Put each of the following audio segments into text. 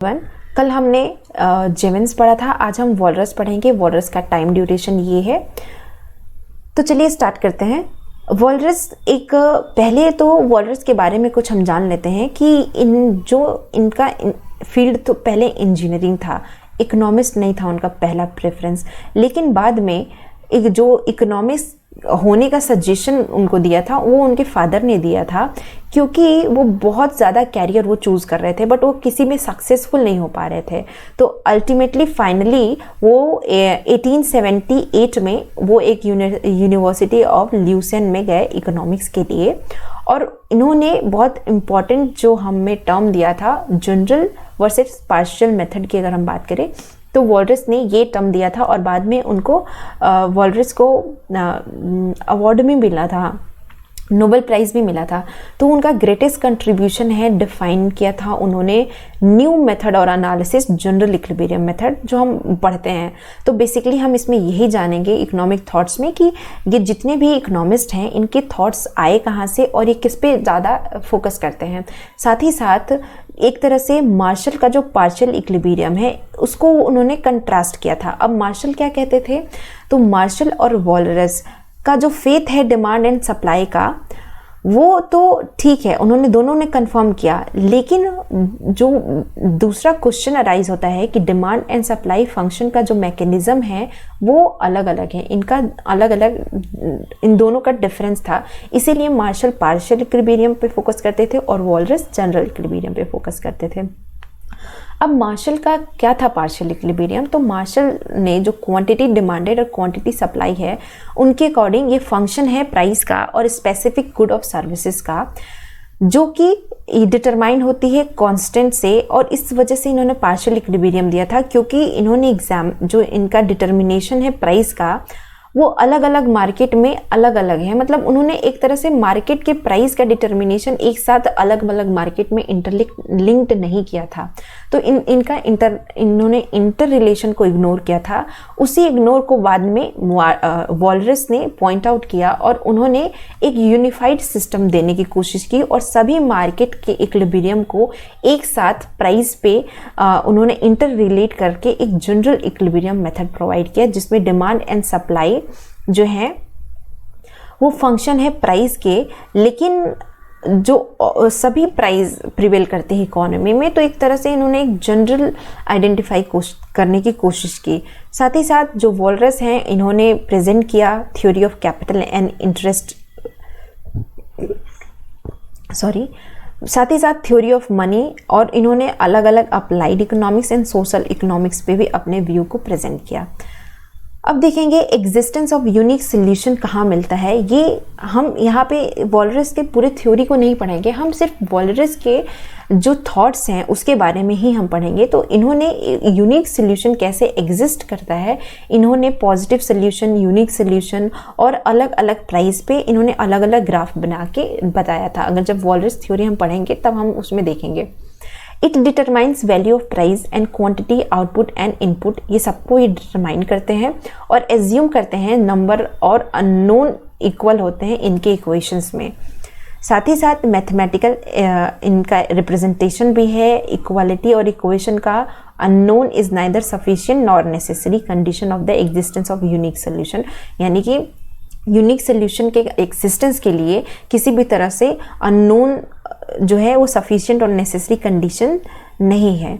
कल हमने जेवेंस पढ़ा था, आज हम वॉलरस पढ़ेंगे। वॉलरस का टाइम ड्यूरेशन ये है। तो चलिए स्टार्ट करते हैं। वॉलरस पहले तो वॉलरस के बारे में कुछ हम जान लेते हैं कि इनका फील्ड तो पहले इंजीनियरिंग था, इकोनॉमिस्ट नहीं था उनका पहला प्रेफरेंस। लेकिन बाद में जो इकोनॉमिस्ट होने का सजेशन उनको दिया था वो उनके फादर ने दिया था, क्योंकि वो बहुत ज़्यादा कैरियर वो चूज़ कर रहे थे बट वो किसी में सक्सेसफुल नहीं हो पा रहे थे। तो अल्टीमेटली फाइनली वो 1878 में वो एक यूनिवर्सिटी ऑफ ल्यूसेन में गए इकोनॉमिक्स के लिए, और इन्होंने बहुत इम्पॉर्टेंट जो हमें टर्म दिया था जनरल वर्सेस पार्शियल मेथड की अगर हम बात करें तो वॉलरस ने ये टर्म दिया था, और बाद में उनको वॉलरस को अवार्ड भी मिला था, नोबेल प्राइज़ भी मिला था। तो उनका ग्रेटेस्ट कंट्रीब्यूशन है, डिफाइन किया था उन्होंने न्यू मेथड और एनालिसिस जनरल इक्विलिब्रियम मेथड जो हम पढ़ते हैं। तो बेसिकली हम इसमें यही जानेंगे इकोनॉमिक थॉट्स में कि ये जितने भी इकोनॉमिस्ट हैं इनके थॉट्स आए कहाँ से और ये किस पे ज़्यादा फोकस करते हैं। साथ ही साथ एक तरह से मार्शल का जो पार्शियल इक्विलिब्रियम है उसको उन्होंने कंट्रास्ट किया था। अब मार्शल क्या कहते थे, तो मार्शल और वॉलरस का जो फेथ है डिमांड एंड सप्लाई का, वो तो ठीक है, उन्होंने दोनों ने कंफर्म किया। लेकिन जो दूसरा क्वेश्चन अराइज होता है कि डिमांड एंड सप्लाई फंक्शन का जो मैकेनिज्म है वो अलग अलग है, इनका अलग अलग, इन दोनों का डिफरेंस था। इसीलिए मार्शल पार्शियल इक्विलिब्रियम पे फोकस करते थे और वॉलरस जनरल इक्विलिब्रियम पे फोकस करते थे। अब मार्शल का क्या था पार्शियल इक्विलिब्रियम, तो मार्शल ने जो क्वांटिटी डिमांडेड और क्वांटिटी सप्लाई है उनके अकॉर्डिंग ये फंक्शन है प्राइस का और स्पेसिफिक गुड ऑफ सर्विसेज का, जो कि डिटरमाइन होती है कांस्टेंट से। और इस वजह से इन्होंने पार्शियल इक्विलिब्रियम दिया था, क्योंकि इन्होंने जो इनका डिटर्मिनेशन है प्राइस का वो अलग अलग मार्केट में अलग अलग है। मतलब उन्होंने एक तरह से मार्केट के प्राइस का डिटर्मिनेशन एक साथ अलग अलग मार्केट में लिंक्ड नहीं किया था। तो इन्होंने इंटर रिलेशन को इग्नोर किया था। उसी इग्नोर को बाद में वॉलरस ने पॉइंट आउट किया और उन्होंने एक यूनिफाइड सिस्टम देने की कोशिश की और सभी मार्केट के इक्विलिब्रियम को एक साथ प्राइस पे उन्होंने इंटर रिलेट करके एक जनरल इक्विलिब्रियम मेथड प्रोवाइड किया, जिसमें डिमांड एंड सप्लाई जो है वो फंक्शन है प्राइस के, लेकिन जो सभी प्राइस प्रिवेल करते हैं इकोनॉमी में। तो एक तरह से इन्होंने एक जनरल आइडेंटिफाई करने की कोशिश की। साथ ही साथ जो वॉलरस हैं इन्होंने प्रेजेंट किया theory of capital and interest, साथ ही साथ थ्योरी ऑफ मनी, और इन्होंने अलग अलग applied economics and social economics पे भी अपने व्यू को प्रेजेंट किया। अब देखेंगे एग्जिस्टेंस ऑफ यूनिक सोल्यूशन कहाँ मिलता है। ये हम यहाँ पे वॉलरस के पूरे थ्योरी को नहीं पढ़ेंगे, हम सिर्फ वॉलरस के जो थॉट्स हैं उसके बारे में ही हम पढ़ेंगे। तो इन्होंने यूनिक सोल्यूशन कैसे एग्जिस्ट करता है, इन्होंने पॉजिटिव सोल्यूशन, यूनिक सोल्यूशन और अलग अलग प्राइस पे इन्होंने अलग अलग ग्राफ बना के बताया था। अगर जब वॉलरस थ्योरी हम पढ़ेंगे तब हम उसमें देखेंगे। It determines value of price and quantity, output and input, ये सबको ये डिटरमाइन करते हैं और एज्यूम करते हैं नंबर और अननोन इक्वल होते हैं इनके इक्वेशंस में। साथ ही साथ मैथमेटिकल इनका रिप्रेजेंटेशन भी है इक्वालिटी और इक्वेशन का। Unknown is neither sufficient nor necessary condition of the existence of unique solution, यानी कि यूनिक सोल्यूशन के एग्जिस्टेंस के लिए किसी भी तरह से अननोन जो है वो सफिशिएंट और नेसेसरी कंडीशन नहीं है।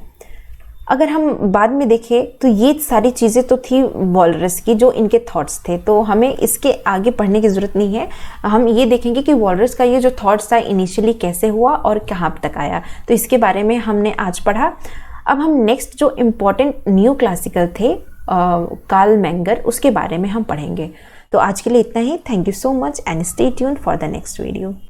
अगर हम बाद में देखें तो ये सारी चीज़ें तो थी वॉलरस की जो इनके थॉट्स थे, तो हमें इसके आगे पढ़ने की ज़रूरत नहीं है। हम ये देखेंगे कि वॉलरस का ये जो थॉट्स था इनिशियली कैसे हुआ और कहाँ तक आया, तो इसके बारे में हमने आज पढ़ा। अब हम नेक्स्ट जो इम्पोर्टेंट न्यू क्लासिकल थे कार्ल मेंगर, उसके बारे में हम पढ़ेंगे। तो आज के लिए इतना ही। Thank you so much and stay tuned for the next video.